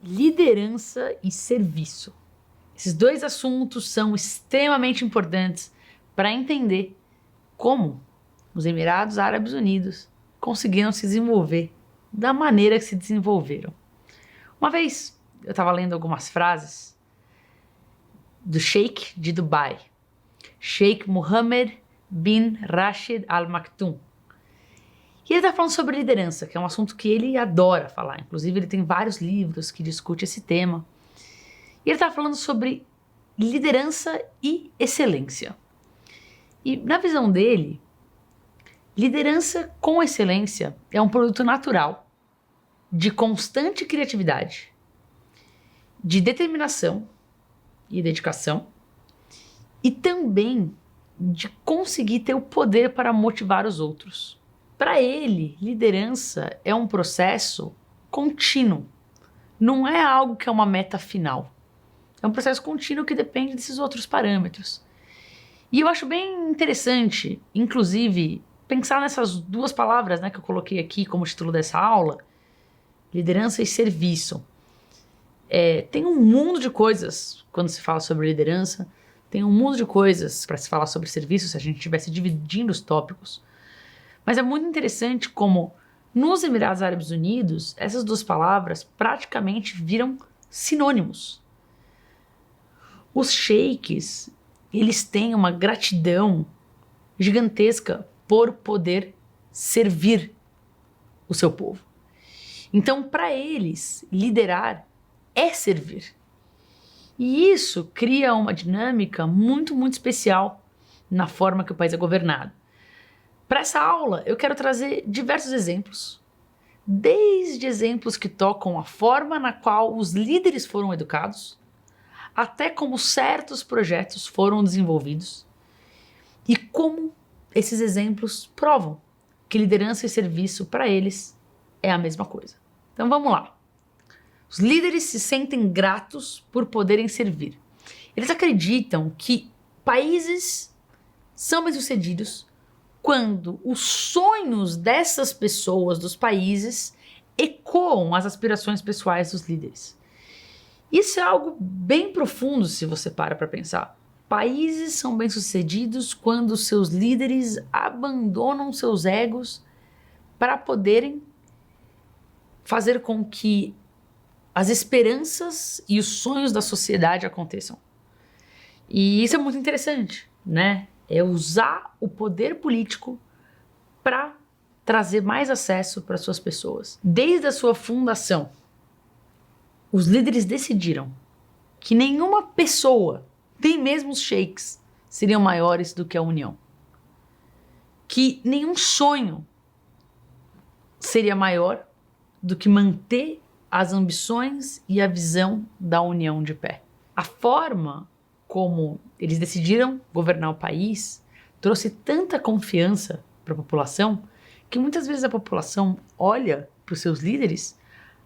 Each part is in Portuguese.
liderança e serviço. Esses dois assuntos são extremamente importantes para entender como os Emirados Árabes Unidos conseguiram se desenvolver da maneira que se desenvolveram. Uma vez eu estava lendo algumas frases do Sheikh de Dubai, Sheikh Mohammed bin Rashid Al Maktoum. E ele está falando sobre liderança, que é um assunto que ele adora falar. Inclusive, ele tem vários livros que discutem esse tema. E ele está falando sobre liderança e excelência. E na visão dele, liderança com excelência é um produto natural de constante criatividade, de determinação e dedicação, e também de conseguir ter o poder para motivar os outros. Para ele, liderança é um processo contínuo, não é algo que é uma meta final. É um processo contínuo que depende desses outros parâmetros. E eu acho bem interessante, inclusive, pensar nessas duas palavras, né, que eu coloquei aqui como título dessa aula, liderança e serviço. Tem um mundo de coisas quando se fala sobre liderança, tem um mundo de coisas para se falar sobre serviço se a gente estivesse dividindo os tópicos. Mas é muito interessante como nos Emirados Árabes Unidos, essas duas palavras praticamente viram sinônimos. Os sheiks, eles têm uma gratidão gigantesca por poder servir o seu povo. Então, para eles, liderar é servir. E isso cria uma dinâmica muito, muito especial na forma que o país é governado. Para essa aula, eu quero trazer diversos exemplos, desde exemplos que tocam a forma na qual os líderes foram educados, até como certos projetos foram desenvolvidos e como esses exemplos provam que liderança e serviço para eles é a mesma coisa. Então vamos lá. Os líderes se sentem gratos por poderem servir. Eles acreditam que países são bem-sucedidos quando os sonhos dessas pessoas, dos países, ecoam as aspirações pessoais dos líderes. Isso é algo bem profundo se você para pensar. Países são bem-sucedidos quando seus líderes abandonam seus egos para poderem fazer com que as esperanças e os sonhos da sociedade aconteçam. E isso é muito interessante, né? É usar o poder político para trazer mais acesso para suas pessoas. Desde a sua fundação, os líderes decidiram que nenhuma pessoa, nem mesmo os sheiks, seriam maiores do que a união. Que nenhum sonho seria maior do que manter as ambições e a visão da união de pé. A forma como eles decidiram governar o país trouxe tanta confiança para a população que muitas vezes a população olha para os seus líderes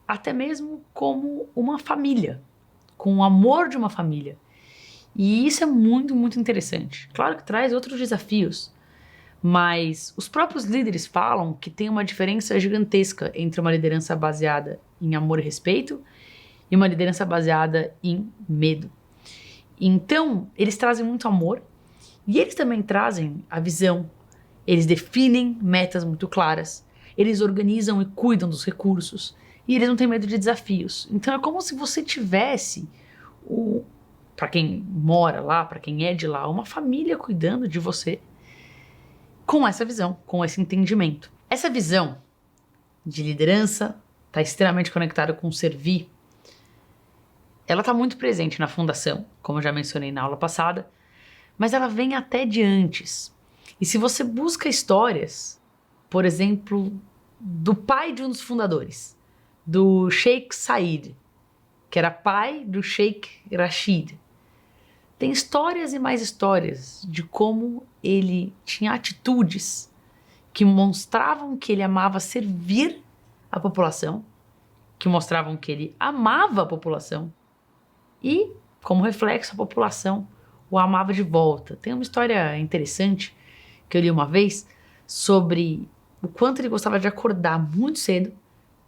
até mesmo como uma família, com o amor de uma família. E isso é muito, muito interessante. Claro que traz outros desafios, mas os próprios líderes falam que tem uma diferença gigantesca entre uma liderança baseada em amor e respeito e uma liderança baseada em medo. Então, eles trazem muito amor e eles também trazem a visão. Eles definem metas muito claras, eles organizam e cuidam dos recursos e eles não têm medo de desafios. Então, é como se você tivesse, para quem mora lá, para quem é de lá, uma família cuidando de você com essa visão, com esse entendimento. Essa visão de liderança está extremamente conectada com o servir. Ela está muito presente na fundação, como eu já mencionei na aula passada, mas ela vem até de antes. E se você busca histórias, por exemplo, do pai de um dos fundadores, do Sheikh Said, que era pai do Sheikh Rashid, tem histórias e mais histórias de como ele tinha atitudes que mostravam que ele amava servir a população, que mostravam que ele amava a população e, como reflexo, a população o amava de volta. Tem uma história interessante que eu li uma vez sobre o quanto ele gostava de acordar muito cedo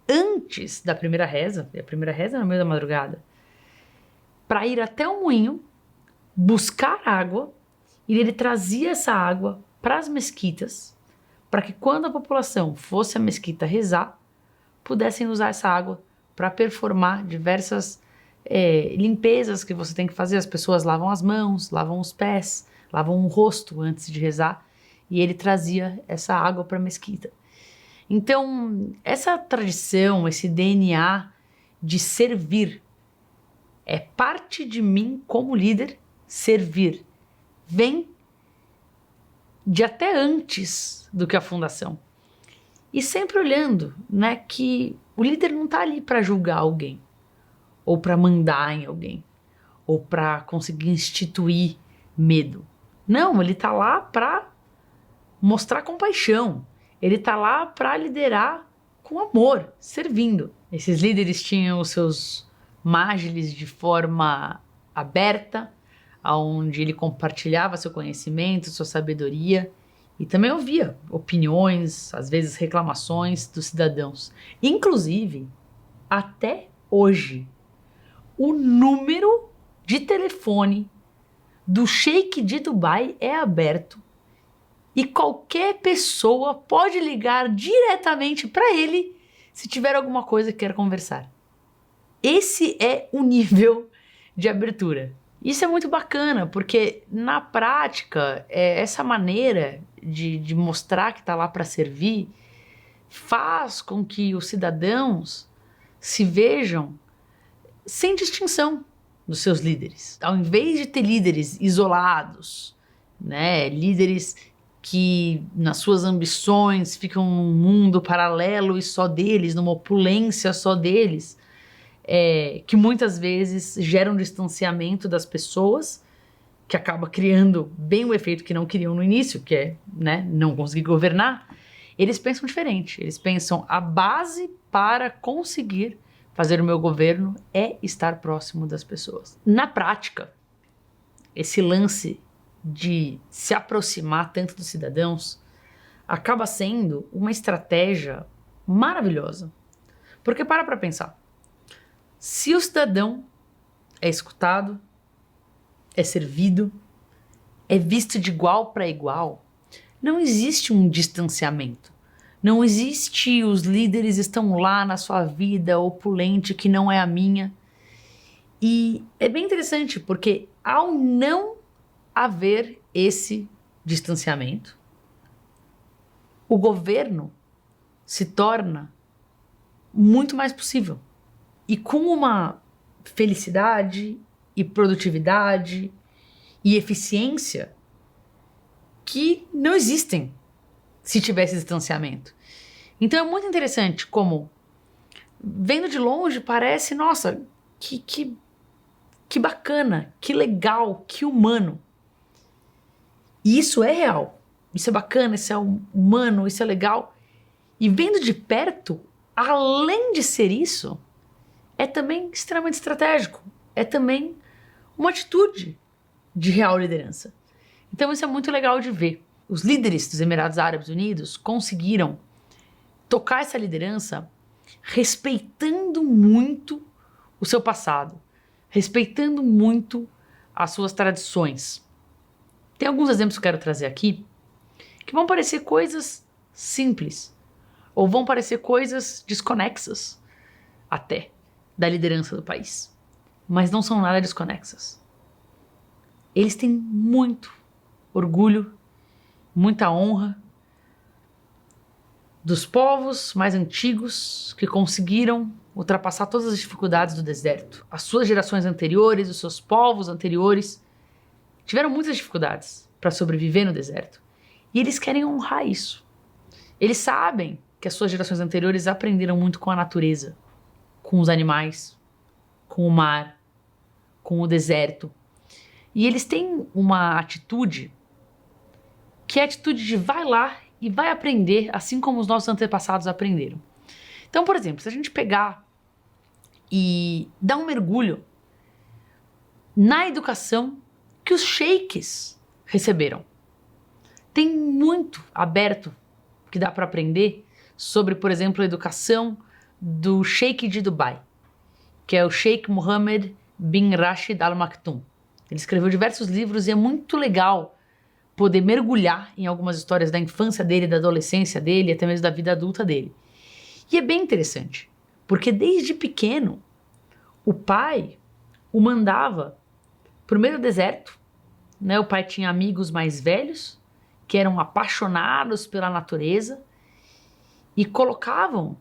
antes da primeira reza, e a primeira reza é no meio da madrugada, para ir até o moinho, buscar água, e ele trazia essa água para as mesquitas, para que quando a população fosse à mesquita rezar, pudessem usar essa água para performar diversas limpezas que você tem que fazer. As pessoas lavam as mãos, lavam os pés, lavam o rosto antes de rezar, e ele trazia essa água para a mesquita. Então, essa tradição, esse DNA de servir, é parte de mim como líder, servir. Vem de até antes do que a fundação. E sempre olhando, né, que o líder não está ali para julgar alguém, ou para mandar em alguém, ou para conseguir instituir medo. Não, ele está lá para mostrar compaixão. Ele está lá para liderar com amor, servindo. Esses líderes tinham os seus mágiles de forma aberta, onde ele compartilhava seu conhecimento, sua sabedoria, e também ouvia opiniões, às vezes reclamações dos cidadãos. Inclusive, até hoje, o número de telefone do Sheik de Dubai é aberto e qualquer pessoa pode ligar diretamente para ele se tiver alguma coisa que quer conversar. Esse é o nível de abertura. Isso é muito bacana, porque na prática, essa maneira de mostrar que está lá para servir faz com que os cidadãos se vejam sem distinção dos seus líderes. Ao invés de ter líderes isolados, né, líderes que nas suas ambições ficam num mundo paralelo e só deles, numa opulência só deles, que muitas vezes gera um distanciamento das pessoas, que acaba criando bem o efeito que não queriam no início, que é, né, não conseguir governar. Eles pensam diferente, eles pensam a base para conseguir fazer o meu governo é estar próximo das pessoas. Na prática, esse lance de se aproximar tanto dos cidadãos acaba sendo uma estratégia maravilhosa. Porque para pensar, se o cidadão é escutado, é servido, é visto de igual para igual, não existe um distanciamento. Não existe os líderes estão lá na sua vida opulente que não é a minha. E é bem interessante porque ao não haver esse distanciamento, o governo se torna muito mais possível. E com uma felicidade e produtividade e eficiência que não existem se tivesse distanciamento. Então é muito interessante como, vendo de longe, parece, nossa, que bacana, que legal, que humano. E isso é real, isso é bacana, isso é humano, isso é legal. E vendo de perto, além de ser isso, é também extremamente estratégico, é também uma atitude de real liderança. Então isso é muito legal de ver. Os líderes dos Emirados Árabes Unidos conseguiram tocar essa liderança respeitando muito o seu passado, respeitando muito as suas tradições. Tem alguns exemplos que eu quero trazer aqui que vão parecer coisas simples ou vão parecer coisas desconexas até da liderança do país, mas não são nada desconexas. Eles têm muito orgulho, muita honra dos povos mais antigos que conseguiram ultrapassar todas as dificuldades do deserto. As suas gerações anteriores, os seus povos anteriores tiveram muitas dificuldades para sobreviver no deserto. E eles querem honrar isso. Eles sabem que as suas gerações anteriores aprenderam muito com a natureza, com os animais, com o mar, com o deserto. E eles têm uma atitude que é a atitude de vai lá e vai aprender, assim como os nossos antepassados aprenderam. Então, por exemplo, se a gente pegar e dar um mergulho na educação que os sheiks receberam, tem muito aberto que dá para aprender sobre, por exemplo, a educação do Sheikh de Dubai, que é o Sheikh Mohammed bin Rashid Al Maktoum. Ele escreveu diversos livros e é muito legal poder mergulhar em algumas histórias da infância dele, da adolescência dele, até mesmo da vida adulta dele. E é bem interessante, porque desde pequeno, o pai o mandava para o meio do deserto, né? O pai tinha amigos mais velhos, que eram apaixonados pela natureza, e colocavam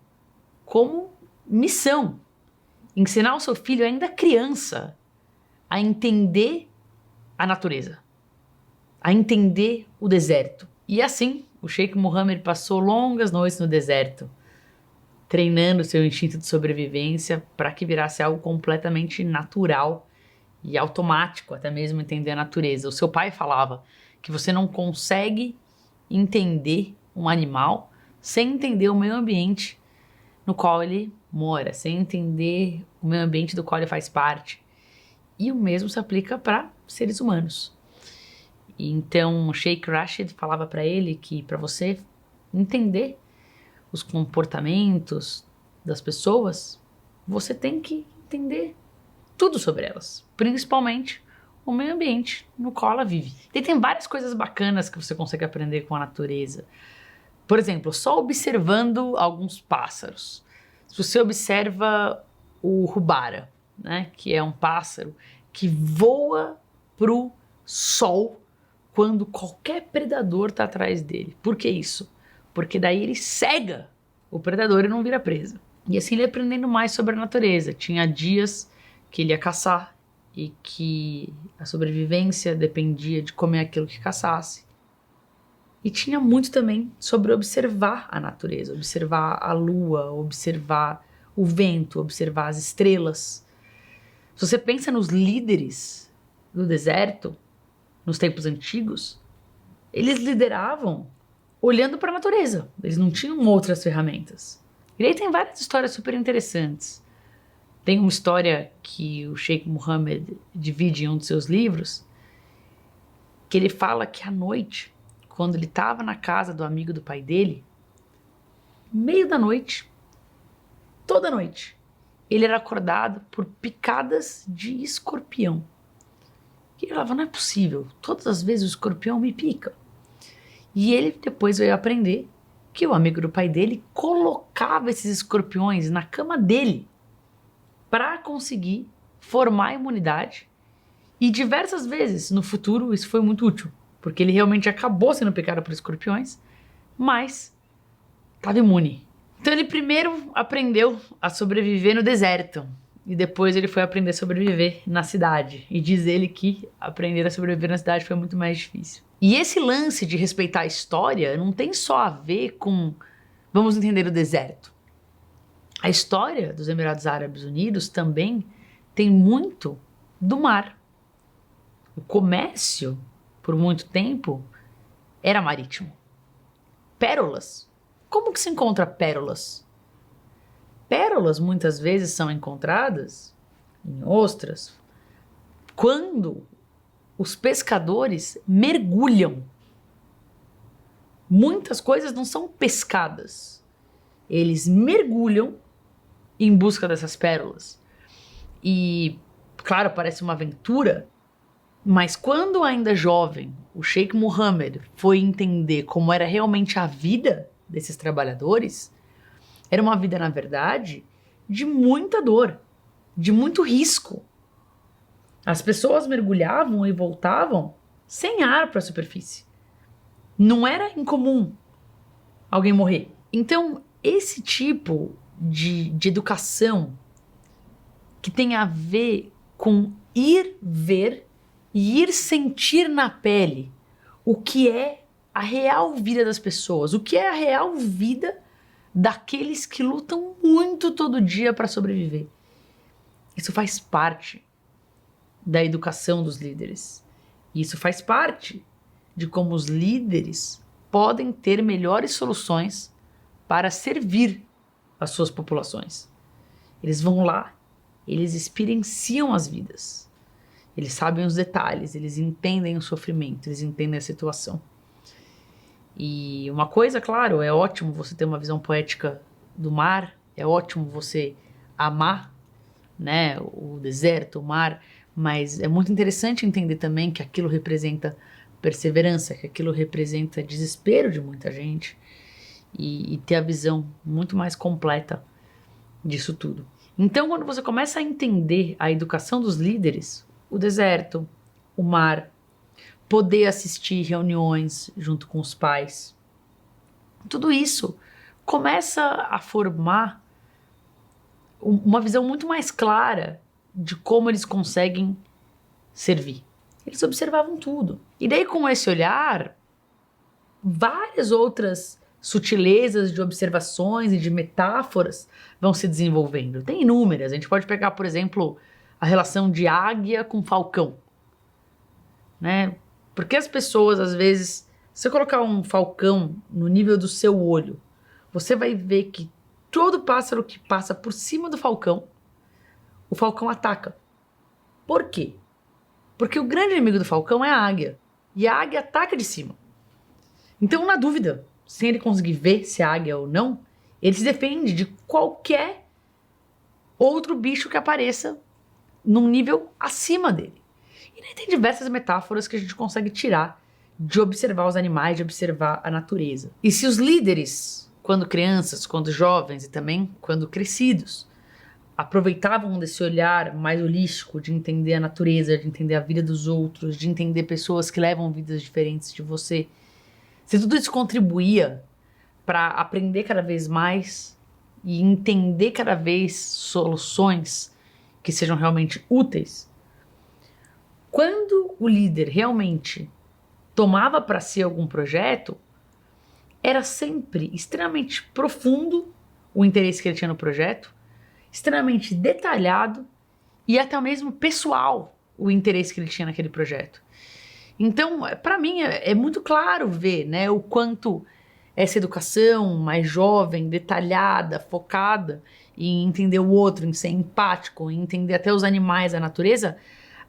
como missão ensinar o seu filho, ainda criança, a entender a natureza, a entender o deserto. E assim, o Sheikh Mohammed passou longas noites no deserto, treinando seu instinto de sobrevivência para que virasse algo completamente natural e automático, até mesmo entender a natureza. O seu pai falava que você não consegue entender um animal sem entender o meio ambiente no qual ele mora, sem entender o meio ambiente do qual ele faz parte. E o mesmo se aplica para seres humanos. Então, Sheikh Rashid falava para ele que para você entender os comportamentos das pessoas, você tem que entender tudo sobre elas, principalmente o meio ambiente no qual ela vive. E tem várias coisas bacanas que você consegue aprender com a natureza. Por exemplo, só observando alguns pássaros. Se você observa o Hubara, né, que é um pássaro que voa pro sol quando qualquer predador está atrás dele. Por que isso? Porque daí ele cega o predador e não vira presa. E assim ele ia aprendendo mais sobre a natureza. Tinha dias que ele ia caçar e que a sobrevivência dependia de comer aquilo que caçasse. E tinha muito também sobre observar a natureza, observar a lua, observar o vento, observar as estrelas. Se você pensa nos líderes do deserto, nos tempos antigos, eles lideravam olhando para a natureza. Eles não tinham outras ferramentas. E aí tem várias histórias super interessantes. Tem uma história que o Sheikh Mohammed divide em um dos seus livros, que ele fala que à noite, quando ele estava na casa do amigo do pai dele, meio da noite, toda noite, ele era acordado por picadas de escorpião. E ele falava, não é possível, todas as vezes o escorpião me pica. E ele depois veio aprender que o amigo do pai dele colocava esses escorpiões na cama dele para conseguir formar a imunidade. E diversas vezes no futuro isso foi muito útil, porque ele realmente acabou sendo picado por escorpiões, mas estava imune. Então ele primeiro aprendeu a sobreviver no deserto e depois ele foi aprender a sobreviver na cidade. E diz ele que aprender a sobreviver na cidade foi muito mais difícil. E esse lance de respeitar a história não tem só a ver com vamos entender o deserto. A história dos Emirados Árabes Unidos também tem muito do mar. O comércio, por muito tempo, era marítimo. Pérolas. Como que se encontra pérolas? Pérolas muitas vezes são encontradas em ostras quando os pescadores mergulham. Muitas coisas não são pescadas. Eles mergulham em busca dessas pérolas. E, claro, parece uma aventura, mas quando ainda jovem, o Sheikh Mohammed foi entender como era realmente a vida desses trabalhadores, era uma vida, na verdade, de muita dor, de muito risco. As pessoas mergulhavam e voltavam sem ar para a superfície. Não era incomum alguém morrer. Então, esse tipo de educação que tem a ver com ir ver e ir sentir na pele o que é a real vida das pessoas, o que é a real vida daqueles que lutam muito todo dia para sobreviver. Isso faz parte da educação dos líderes. Isso faz parte de como os líderes podem ter melhores soluções para servir as suas populações. Eles vão lá, eles experienciam as vidas. Eles sabem os detalhes, eles entendem o sofrimento, eles entendem a situação. E uma coisa, claro, é ótimo você ter uma visão poética do mar, é ótimo você amar, né, o deserto, o mar, mas é muito interessante entender também que aquilo representa perseverança, que aquilo representa desespero de muita gente e ter a visão muito mais completa disso tudo. Então, quando você começa a entender a educação dos líderes, o deserto, o mar, poder assistir reuniões junto com os pais, tudo isso começa a formar uma visão muito mais clara de como eles conseguem servir. Eles observavam tudo. E daí, com esse olhar, várias outras sutilezas de observações e de metáforas vão se desenvolvendo. Tem inúmeras. A gente pode pegar, por exemplo, a relação de águia com falcão, né? Porque as pessoas, às vezes, se você colocar um falcão no nível do seu olho, você vai ver que todo pássaro que passa por cima do falcão, o falcão ataca. Por quê? Porque o grande inimigo do falcão é a águia. E a águia ataca de cima. Então, na dúvida, sem ele conseguir ver se é águia ou não, ele se defende de qualquer outro bicho que apareça num nível acima dele. E daí tem diversas metáforas que a gente consegue tirar de observar os animais, de observar a natureza. E se os líderes, quando crianças, quando jovens e também quando crescidos, aproveitavam desse olhar mais holístico de entender a natureza, de entender a vida dos outros, de entender pessoas que levam vidas diferentes de você, se tudo isso contribuía para aprender cada vez mais e entender cada vez soluções que sejam realmente úteis, quando o líder realmente tomava para si algum projeto, era sempre extremamente profundo o interesse que ele tinha no projeto, extremamente detalhado e até mesmo pessoal o interesse que ele tinha naquele projeto. Então, para mim, é muito claro ver, né, o quanto essa educação mais jovem, detalhada, focada em entender o outro, em ser empático, em entender até os animais, a natureza,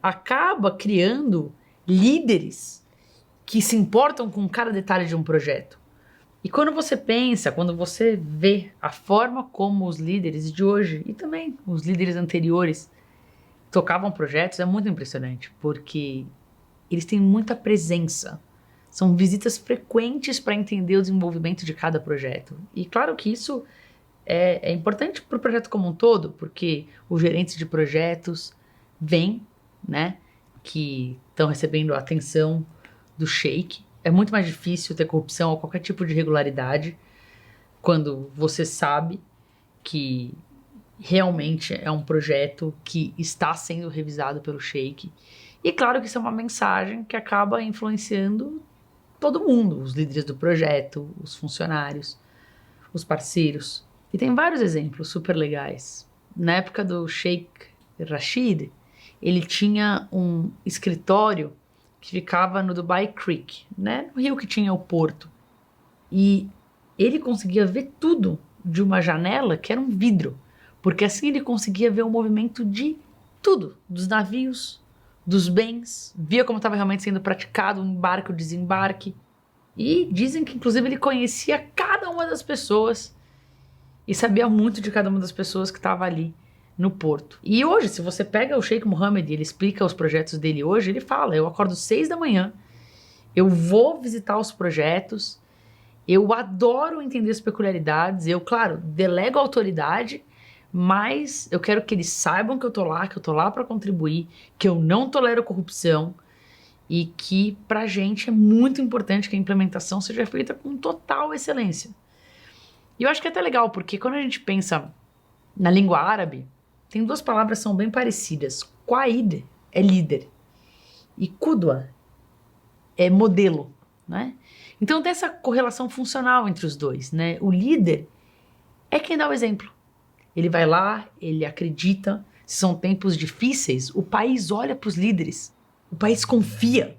acaba criando líderes que se importam com cada detalhe de um projeto. E quando você pensa, quando você vê a forma como os líderes de hoje e também os líderes anteriores tocavam projetos, é muito impressionante, porque eles têm muita presença. São visitas frequentes para entender o desenvolvimento de cada projeto. E claro que isso é importante para o projeto como um todo, porque os gerentes de projetos vêm, né, que estão recebendo a atenção do sheik. É muito mais difícil ter corrupção ou qualquer tipo de irregularidade quando você sabe que realmente é um projeto que está sendo revisado pelo sheik. E claro que isso é uma mensagem que acaba influenciando todo mundo, os líderes do projeto, os funcionários, os parceiros. E tem vários exemplos super legais. Na época do Sheikh Rashid, ele tinha um escritório que ficava no Dubai Creek, né, no rio que tinha o porto. E ele conseguia ver tudo de uma janela que era um vidro, porque assim ele conseguia ver o movimento de tudo, dos navios, dos bens, via como estava realmente sendo praticado o embarque, o desembarque. E dizem que inclusive ele conhecia cada uma das pessoas e sabia muito de cada uma das pessoas que estava ali no porto. E hoje, se você pega o Sheikh Mohammed e ele explica os projetos dele hoje, ele fala: eu acordo 6 da manhã, eu vou visitar os projetos, eu adoro entender as peculiaridades, eu, claro, delego a autoridade, mas eu quero que eles saibam que eu tô lá para contribuir, que eu não tolero corrupção e que pra gente é muito importante que a implementação seja feita com total excelência. E eu acho que é até legal, porque quando a gente pensa na língua árabe, tem duas palavras que são bem parecidas. Qaid é líder e Qudwa é modelo, né? Então tem essa correlação funcional entre os dois, né? O líder é quem dá o exemplo. Ele vai lá, ele acredita. Se são tempos difíceis, o país olha para os líderes. O país confia.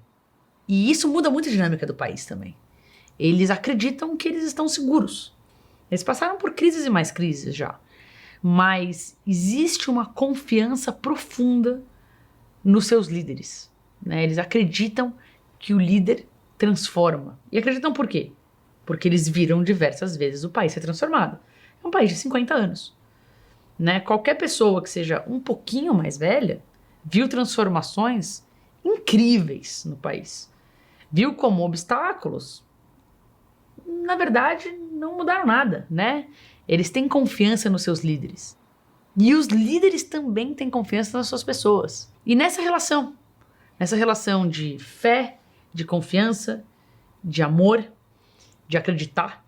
E isso muda muito a dinâmica do país também. Eles acreditam que eles estão seguros. Eles passaram por crises e mais crises já. Mas existe uma confiança profunda nos seus líderes, né? Eles acreditam que o líder transforma. E acreditam por quê? Porque eles viram diversas vezes o país ser transformado. É um país de 50 anos. né? Qualquer pessoa que seja um pouquinho mais velha viu transformações incríveis no país. Viu como obstáculos, na verdade, não mudaram nada, né? Eles têm confiança nos seus líderes. E os líderes também têm confiança nas suas pessoas. E nessa relação de fé, de confiança, de amor, de acreditar,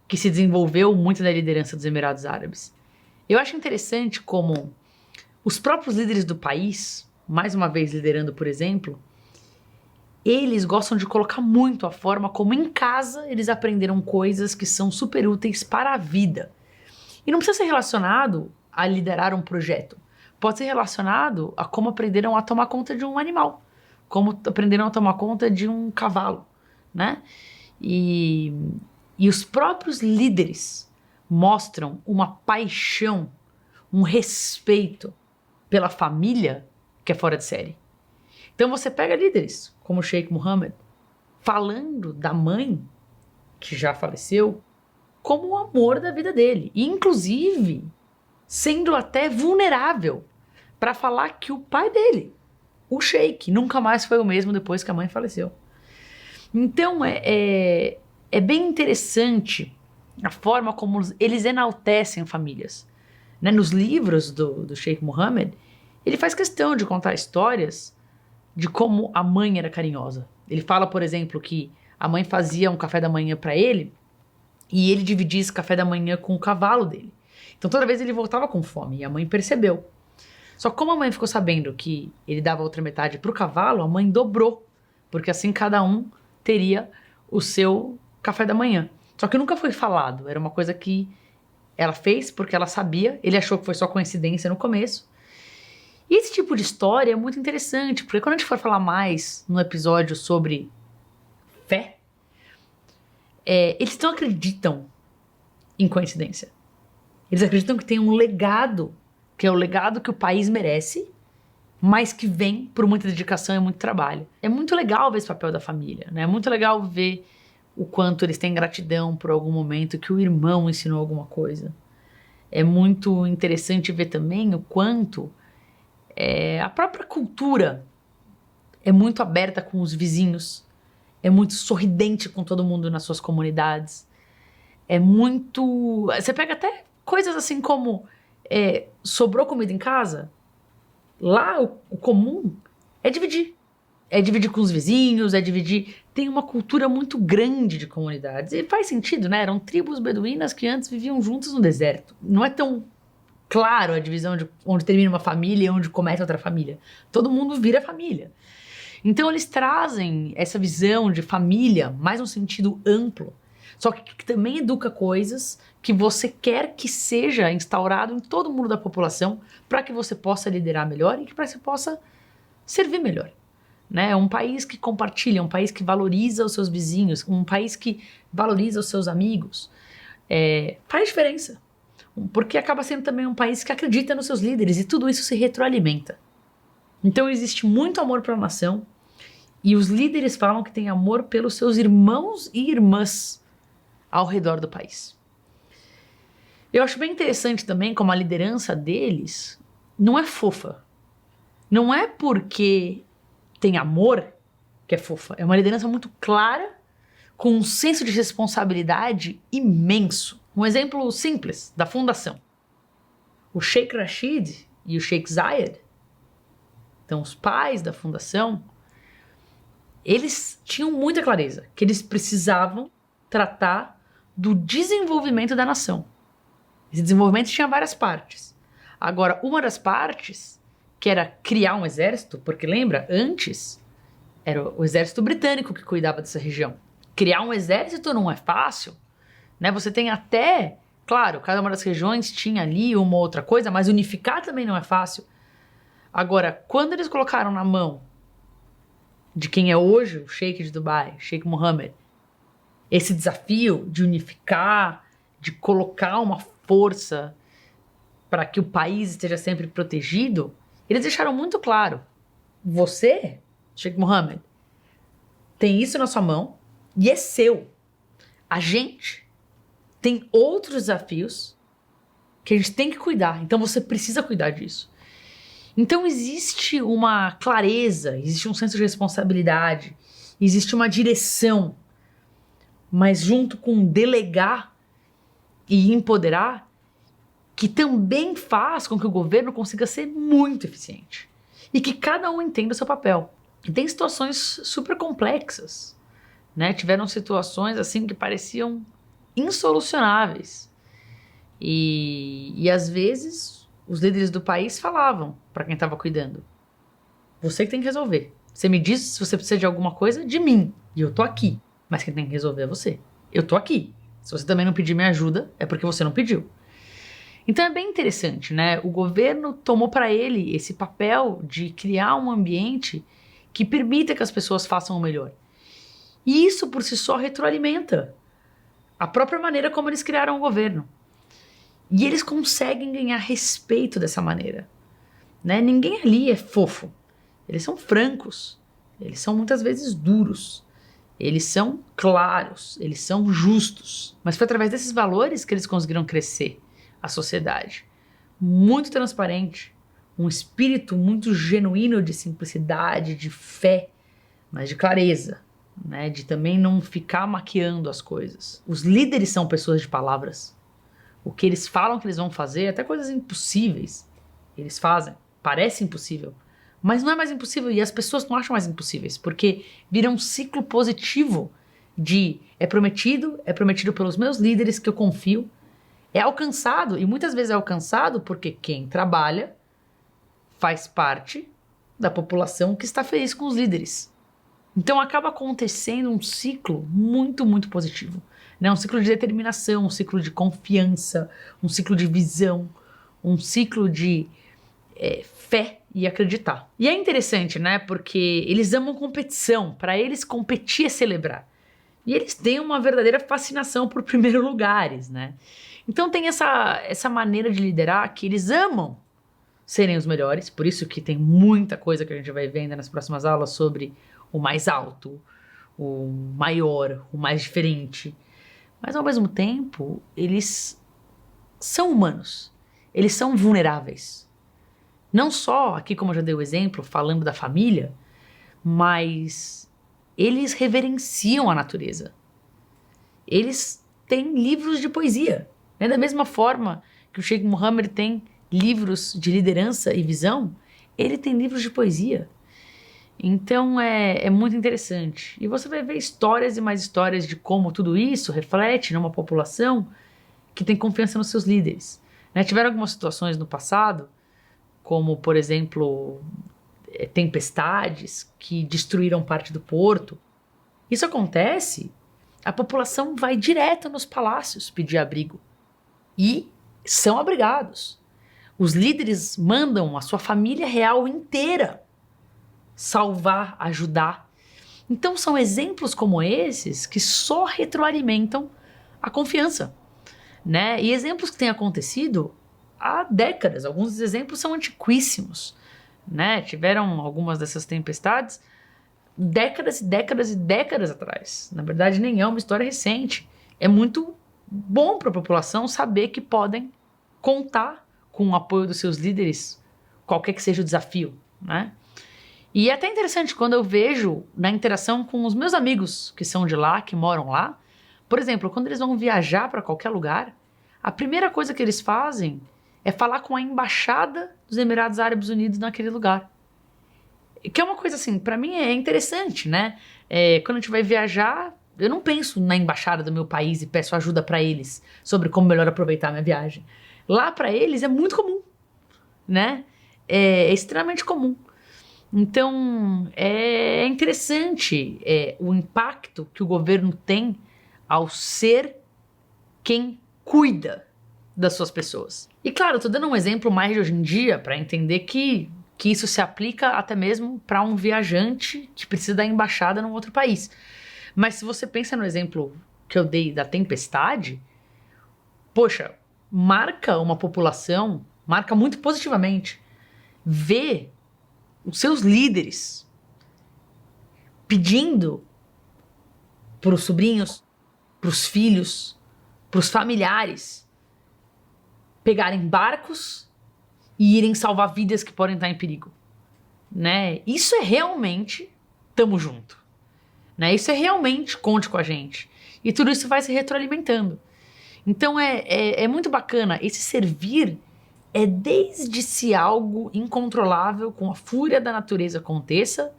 que se desenvolveu muito da liderança dos Emirados Árabes. Eu acho interessante como os próprios líderes do país, mais uma vez liderando, por exemplo, eles gostam de colocar muito a forma como em casa eles aprenderam coisas que são super úteis para a vida. E não precisa ser relacionado a liderar um projeto. Pode ser relacionado a como aprenderam a tomar conta de um animal, como aprenderam a tomar conta de um cavalo, né? E os próprios líderes mostram uma paixão, um respeito pela família que é fora de série. Então você pega líderes como o Sheikh Mohammed falando da mãe, que já faleceu, como o amor da vida dele. E inclusive sendo até vulnerável para falar que o pai dele, o Sheikh, nunca mais foi o mesmo depois que a mãe faleceu. Então é bem interessante a forma como eles enaltecem famílias. Né? Nos livros do Sheikh Mohammed, ele faz questão de contar histórias de como a mãe era carinhosa. Ele fala, por exemplo, que a mãe fazia um café da manhã para ele e ele dividia esse café da manhã com o cavalo dele. Então toda vez ele voltava com fome e a mãe percebeu. Só que como a mãe ficou sabendo que ele dava a outra metade pro cavalo, a mãe dobrou, porque assim cada um teria o seu café da manhã. Só que nunca foi falado, era uma coisa que ela fez porque ela sabia, ele achou que foi só coincidência no começo. E esse tipo de história é muito interessante, porque quando a gente for falar mais no episódio sobre fé, eles não acreditam em coincidência. Eles acreditam que tem um legado, que é o legado que o país merece, mas que vem por muita dedicação e muito trabalho. É muito legal ver esse papel da família, né? É muito legal ver o quanto eles têm gratidão por algum momento que o irmão ensinou alguma coisa. É muito interessante ver também o quanto a própria cultura é muito aberta com os vizinhos, é muito sorridente com todo mundo nas suas comunidades. É muito... Você pega até coisas assim como sobrou comida em casa, lá o comum é dividir. É dividir com os vizinhos, é dividir... Tem uma cultura muito grande de comunidades. E faz sentido, né? Eram tribos beduínas que antes viviam juntos no deserto. Não é tão claro a divisão de onde termina uma família e onde começa outra família. Todo mundo vira família. Então eles trazem essa visão de família mais um sentido amplo, só que também educa coisas que você quer que seja instaurado em todo mundo da população para que você possa liderar melhor e que para que você possa servir melhor. Né? É um país que compartilha, um país que valoriza os seus vizinhos, um país que valoriza os seus amigos. Faz diferença, porque acaba sendo também um país que acredita nos seus líderes e tudo isso se retroalimenta. Então existe muito amor para a nação e os líderes falam que têm amor pelos seus irmãos e irmãs ao redor do país. Eu acho bem interessante também como a liderança deles não é fofa. Não é porque tem amor que é fofa. É uma liderança muito clara, com um senso de responsabilidade imenso. Um exemplo simples da fundação. O Sheikh Rashid e o Sheikh Zayed, então os pais da fundação, eles tinham muita clareza que eles precisavam tratar do desenvolvimento da nação. Esse desenvolvimento tinha várias partes. Agora, uma das partes, que era criar um exército, porque lembra, antes era o exército britânico que cuidava dessa região. Criar um exército não é fácil, né? Você tem até, claro, cada uma das regiões tinha ali uma outra coisa, mas unificar também não é fácil. Agora, quando eles colocaram na mão de quem é hoje o Sheikh de Dubai, Sheikh Mohammed, esse desafio de unificar, de colocar uma força para que o país esteja sempre protegido, eles deixaram muito claro: você, Sheikh Mohammed, tem isso na sua mão e é seu. A gente tem outros desafios que a gente tem que cuidar. Então você precisa cuidar disso. Então existe uma clareza, existe um senso de responsabilidade, existe uma direção, mas junto com delegar e empoderar, que também faz com que o governo consiga ser muito eficiente e que cada um entenda o seu papel. E tem situações super complexas, né? Tiveram situações assim que pareciam insolucionáveis. E às vezes os líderes do país falavam para quem estava cuidando: você que tem que resolver. Você me diz se você precisa de alguma coisa de mim, e eu tô aqui. Mas quem tem que resolver é você. Eu tô aqui. Se você também não pedir minha ajuda, é porque você não pediu. Então é bem interessante, né? O governo tomou para ele esse papel de criar um ambiente que permita que as pessoas façam o melhor. E isso por si só retroalimenta a própria maneira como eles criaram o governo. E eles conseguem ganhar respeito dessa maneira, né? Ninguém ali é fofo. Eles são francos. Eles são muitas vezes duros. Eles são claros. Eles são justos. Mas foi através desses valores que eles conseguiram crescer a sociedade. Muito transparente. Um espírito muito genuíno de simplicidade, de fé, mas de clareza, né? De também não ficar maquiando as coisas. Os líderes são pessoas de palavras. O que eles falam que eles vão fazer, até coisas impossíveis, eles fazem. Parece impossível, mas não é mais impossível e as pessoas não acham mais impossíveis, porque vira um ciclo positivo de é prometido pelos meus líderes que eu confio, é alcançado e muitas vezes é alcançado porque quem trabalha faz parte da população que está feliz com os líderes. Então acaba acontecendo um ciclo muito, muito positivo, né? Um ciclo de determinação, um ciclo de confiança, um ciclo de visão, um ciclo de fé e acreditar. E é interessante, né? Porque eles amam competição. Para eles, competir é celebrar. E eles têm uma verdadeira fascinação por primeiros lugares, né? Então tem essa maneira de liderar que eles amam serem os melhores. Por isso que tem muita coisa que a gente vai ver ainda nas próximas aulas sobre o mais alto, o maior, o mais diferente. Mas ao mesmo tempo, eles são humanos. Eles são vulneráveis. Não só, aqui como eu já dei o exemplo, falando da família, mas eles reverenciam a natureza. Eles têm livros de poesia, né? Da mesma forma que o Sheikh Mohammed tem livros de liderança e visão, ele tem livros de poesia. Então é muito interessante. E você vai ver histórias e mais histórias de como tudo isso reflete numa população que tem confiança nos seus líderes, né? Tiveram algumas situações no passado, como, por exemplo, tempestades que destruíram parte do porto. Isso acontece, a população vai direto nos palácios pedir abrigo e são abrigados. Os líderes mandam a sua família real inteira salvar, ajudar. Então são exemplos como esses que só retroalimentam a confiança, né? E exemplos que têm acontecido há décadas. Alguns dos exemplos são antiquíssimos, né? Tiveram algumas dessas tempestades décadas e décadas e décadas atrás. Na verdade, nem é uma história recente. É muito bom para a população saber que podem contar com o apoio dos seus líderes, qualquer que seja o desafio, né? E é até interessante quando eu vejo na interação com os meus amigos que são de lá, que moram lá. Por exemplo, quando eles vão viajar para qualquer lugar, a primeira coisa que eles fazem é falar com a embaixada dos Emirados Árabes Unidos naquele lugar. Que é uma coisa assim, para mim é interessante, né? Quando a gente vai viajar, eu não penso na embaixada do meu país e peço ajuda para eles sobre como melhor aproveitar a minha viagem. Lá para eles é muito comum, né? É extremamente comum. Então, é interessante o impacto que o governo tem ao ser quem cuida das suas pessoas. E claro, eu tô dando um exemplo mais de hoje em dia para entender que isso se aplica até mesmo para um viajante que precisa da embaixada num outro país. Mas se você pensa no exemplo que eu dei da tempestade, poxa, marca uma população, marca muito positivamente ver os seus líderes pedindo para os sobrinhos, para os filhos, para os familiares pegarem barcos e irem salvar vidas que podem estar em perigo, né? Isso é realmente tamo junto, né? Isso é realmente conte com a gente. E tudo isso vai se retroalimentando. Então é muito bacana. Esse servir é desde se algo incontrolável com a fúria da natureza aconteça,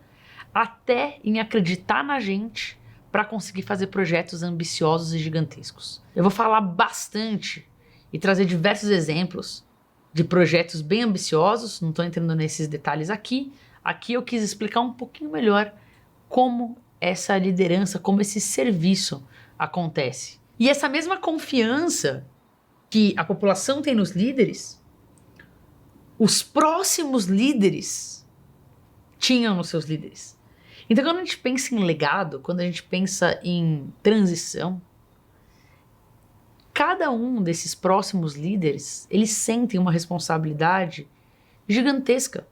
até em acreditar na gente para conseguir fazer projetos ambiciosos e gigantescos. Eu vou falar bastante e trazer diversos exemplos de projetos bem ambiciosos, não estou entrando nesses detalhes aqui. Aqui eu quis explicar um pouquinho melhor como essa liderança, como esse serviço acontece. E essa mesma confiança que a população tem nos líderes, os próximos líderes tinham nos seus líderes. Então, quando a gente pensa em legado, quando a gente pensa em transição, cada um desses próximos líderes, eles sentem uma responsabilidade gigantesca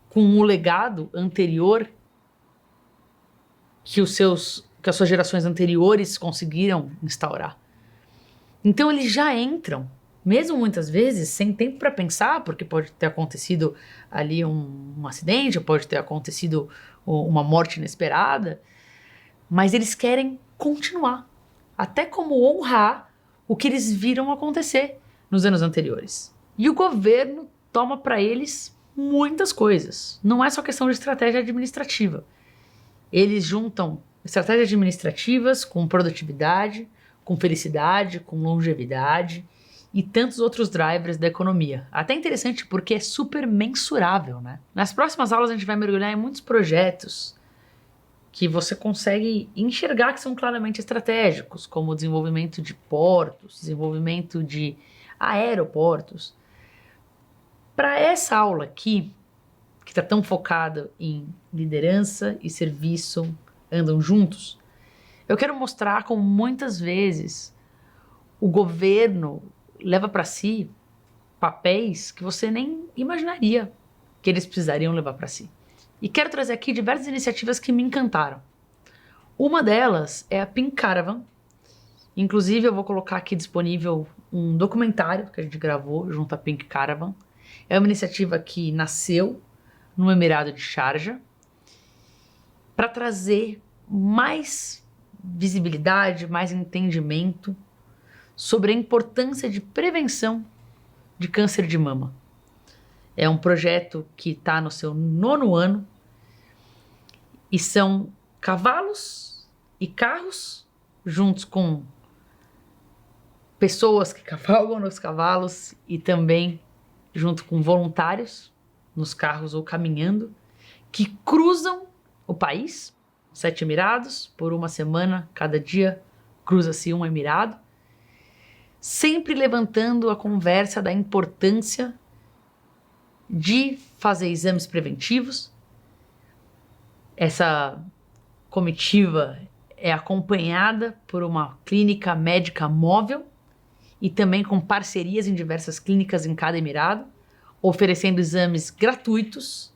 com o legado anterior que as suas gerações anteriores conseguiram instaurar. Então eles já entram, mesmo muitas vezes, sem tempo para pensar, porque pode ter acontecido ali um acidente, pode ter acontecido uma morte inesperada, mas eles querem continuar, até como honrar o que eles viram acontecer nos anos anteriores. E o governo toma para eles muitas coisas. Não é só questão de estratégia administrativa. Eles juntam estratégias administrativas com produtividade, com felicidade, com longevidade e tantos outros drivers da economia. Até interessante porque é super mensurável, né? Nas próximas aulas a gente vai mergulhar em muitos projetos que você consegue enxergar que são claramente estratégicos, como o desenvolvimento de portos, desenvolvimento de aeroportos. Para essa aula aqui, que está tão focada em liderança e serviço andam juntos, eu quero mostrar como muitas vezes o governo leva para si papéis que você nem imaginaria que eles precisariam levar para si. E quero trazer aqui diversas iniciativas que me encantaram. Uma delas é a Pink Caravan. Inclusive, eu vou colocar aqui disponível um documentário que a gente gravou junto à Pink Caravan. É uma iniciativa que nasceu no Emirado de Sharjah para trazer mais visibilidade, mais entendimento sobre a importância de prevenção de câncer de mama. É um projeto que está no seu 9º ano e são cavalos e carros juntos com pessoas que cavalgam nos cavalos e também junto com voluntários nos carros ou caminhando, que cruzam o país, 7 Emirados, por uma semana, cada dia cruza-se um Emirado, sempre levantando a conversa da importância de fazer exames preventivos. Essa comitiva é acompanhada por uma clínica médica móvel e também com parcerias em diversas clínicas em cada Emirado, oferecendo exames gratuitos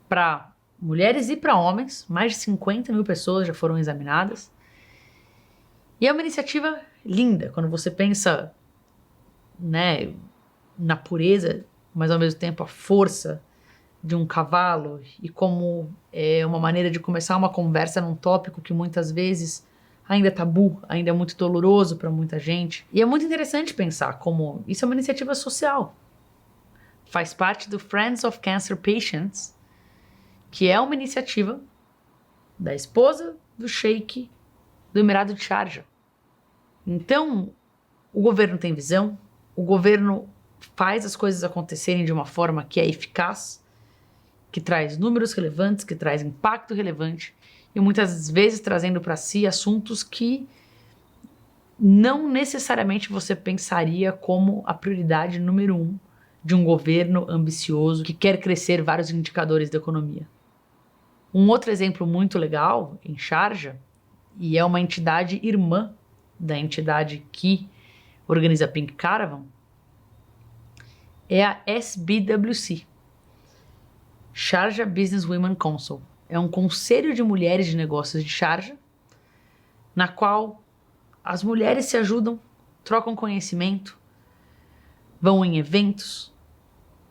para mulheres e para homens. Mais de 50 mil pessoas já foram examinadas. E é uma iniciativa linda, quando você pensa, né, na pureza, mas ao mesmo tempo a força de um cavalo e como é uma maneira de começar uma conversa num tópico que muitas vezes ainda é tabu, ainda é muito doloroso para muita gente. E é muito interessante pensar como isso é uma iniciativa social. Faz parte do Friends of Cancer Patients, que é uma iniciativa da esposa do sheik do Emirado de Sharjah. Então, o governo tem visão, o governo faz as coisas acontecerem de uma forma que é eficaz, que traz números relevantes, que traz impacto relevante e muitas vezes trazendo para si assuntos que não necessariamente você pensaria como a prioridade número 1 de um governo ambicioso que quer crescer vários indicadores da economia. Um outro exemplo muito legal em Sharjah, e é uma entidade irmã da entidade que organiza a Pink Caravan, é a SBWC, Sharjah Business Women Council. É um conselho de mulheres de negócios de Sharjah, na qual as mulheres se ajudam, trocam conhecimento, vão em eventos,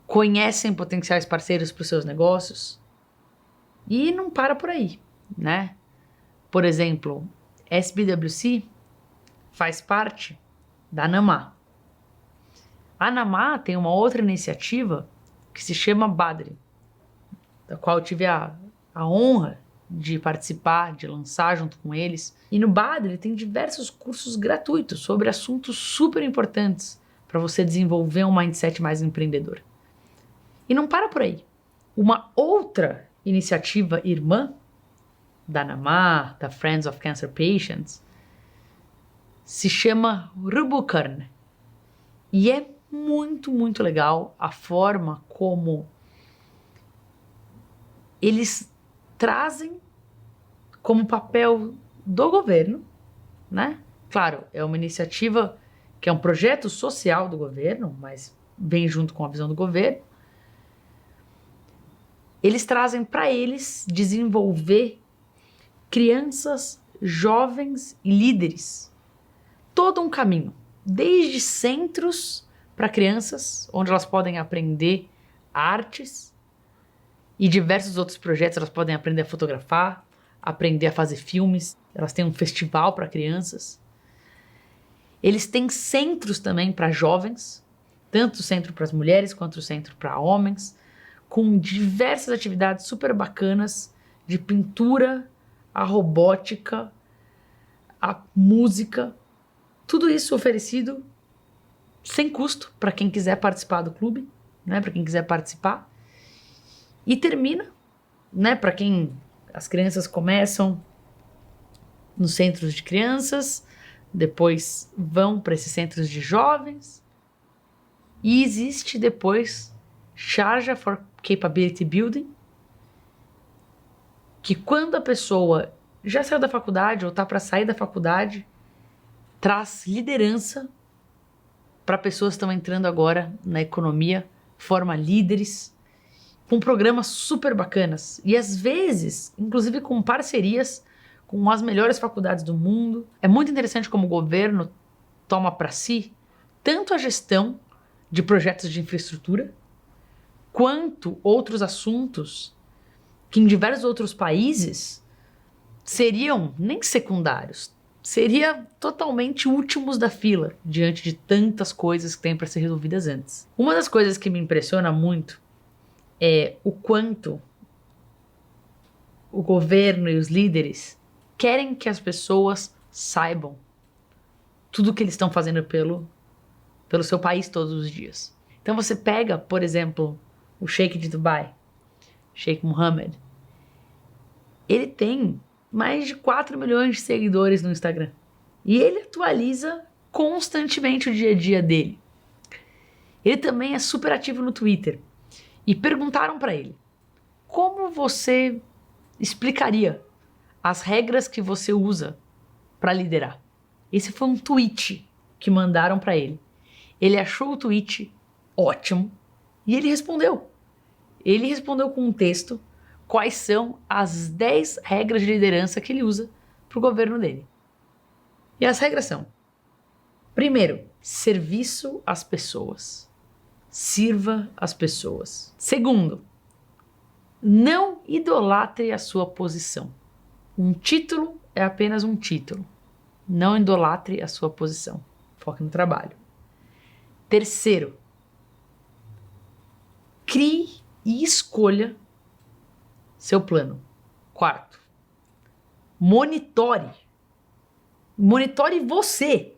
conhecem potenciais parceiros para os seus negócios e não para por aí, né? Por exemplo, SBWC faz parte da NAMA. A NAMA tem uma outra iniciativa que se chama Badri, da qual eu tive a honra de participar, de lançar junto com eles. E no Badri tem diversos cursos gratuitos sobre assuntos super importantes para você desenvolver um mindset mais empreendedor. E não para por aí. Uma outra iniciativa irmã da NAMA, da Friends of Cancer Patients, se chama Rubukarn. E é muito, muito legal a forma como eles trazem como papel do governo, né? Claro, é uma iniciativa que é um projeto social do governo, mas vem junto com a visão do governo. Eles trazem para eles desenvolver crianças, jovens e líderes. Todo um caminho, desde centros para crianças, onde elas podem aprender artes e diversos outros projetos. Elas podem aprender a fotografar, aprender a fazer filmes. Elas têm um festival para crianças. Eles têm centros também para jovens, tanto o centro para as mulheres quanto o centro para homens, com diversas atividades super bacanas, de pintura, a robótica, a música, tudo isso oferecido sem custo para quem quiser participar do clube, né? Para quem quiser participar. E termina, né? Para quem as crianças começam nos centros de crianças, depois vão para esses centros de jovens, e existe depois Sharjah for Capability Building, que quando a pessoa já saiu da faculdade ou está para sair da faculdade, traz liderança para pessoas que estão entrando agora na economia, forma líderes, com programas super bacanas e às vezes, inclusive com parcerias com as melhores faculdades do mundo. É muito interessante como o governo toma para si tanto a gestão de projetos de infraestrutura, quanto outros assuntos que em diversos outros países seriam nem secundários, seria totalmente últimos da fila diante de tantas coisas que tem para ser resolvidas antes. Uma das coisas que me impressiona muito é o quanto o governo e os líderes querem que as pessoas saibam tudo o que eles estão fazendo pelo seu país todos os dias. Então você pega, por exemplo, o Sheikh de Dubai, Sheikh Mohammed. Ele tem mais de 4 milhões de seguidores no Instagram. E ele atualiza constantemente o dia a dia dele. Ele também é super ativo no Twitter. E perguntaram para ele: como você explicaria as regras que você usa para liderar? Esse foi um tweet que mandaram para ele. Ele achou o tweet ótimo e ele respondeu. Ele respondeu com um texto quais são as 10 regras de liderança que ele usa para o governo dele. E as regras são: primeiro, serviço às pessoas. Sirva as pessoas. Segundo, não idolatre a sua posição. Um título é apenas um título. Não idolatre a sua posição. Foque no trabalho. Terceiro, crie e escolha seu plano. Quarto, monitore. Monitore você,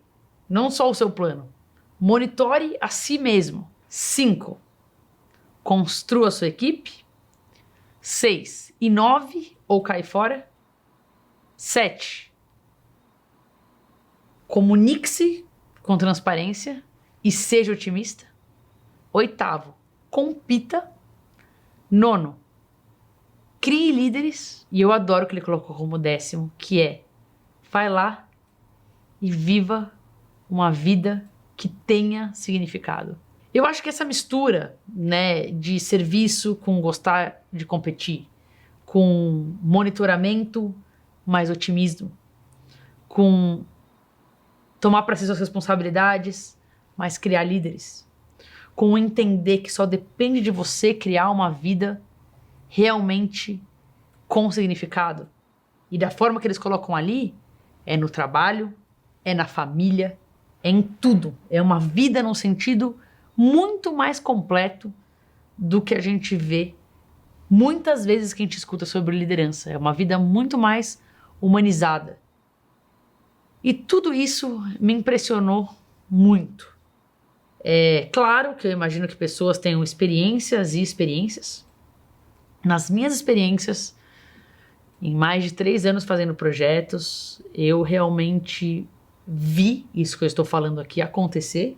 não só o seu plano. Monitore a si mesmo. 5, construa sua equipe. 6, inove ou cai fora. 7, comunique-se com transparência e seja otimista. 8, compita. 9, crie líderes. E eu adoro que ele colocou como 10º, que é: vai lá e viva uma vida que tenha significado. Eu acho que essa mistura, né, de serviço com gostar de competir, com monitoramento mais otimismo, com tomar para si suas responsabilidades, mas criar líderes, com entender que só depende de você criar uma vida realmente com significado. E da forma que eles colocam ali, é no trabalho, é na família, é em tudo. É uma vida num sentido muito mais completo do que a gente vê muitas vezes que a gente escuta sobre liderança. É uma vida muito mais humanizada. E tudo isso me impressionou muito. É claro que eu imagino que pessoas tenham experiências e experiências. Nas minhas experiências, em mais de 3 anos fazendo projetos, eu realmente vi isso que eu estou falando aqui acontecer.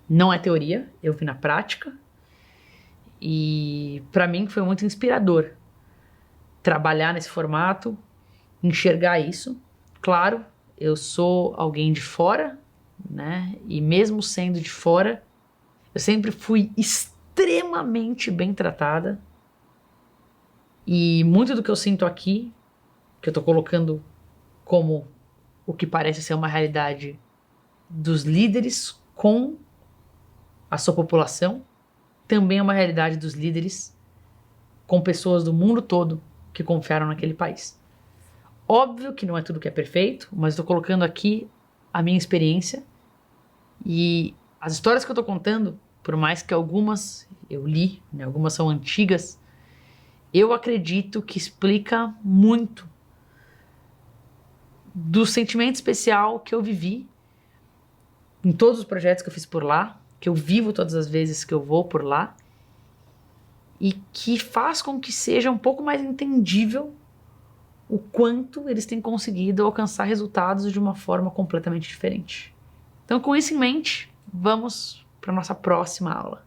Não é teoria, eu vi na prática. E para mim foi muito inspirador trabalhar nesse formato, enxergar isso. Claro, eu sou alguém de fora, né? E mesmo sendo de fora, eu sempre fui extremamente bem tratada. E muito do que eu sinto aqui, que eu tô colocando como o que parece ser uma realidade dos líderes com a sua população, também é uma realidade dos líderes com pessoas do mundo todo que confiaram naquele país. Óbvio que não é tudo que é perfeito, mas estou colocando aqui a minha experiência e as histórias que eu estou contando, por mais que algumas eu li, né, algumas são antigas, eu acredito que explica muito do sentimento especial que eu vivi em todos os projetos que eu fiz por lá, que eu vivo todas as vezes que eu vou por lá, e que faz com que seja um pouco mais entendível o quanto eles têm conseguido alcançar resultados de uma forma completamente diferente. Então, com isso em mente, vamos para a nossa próxima aula.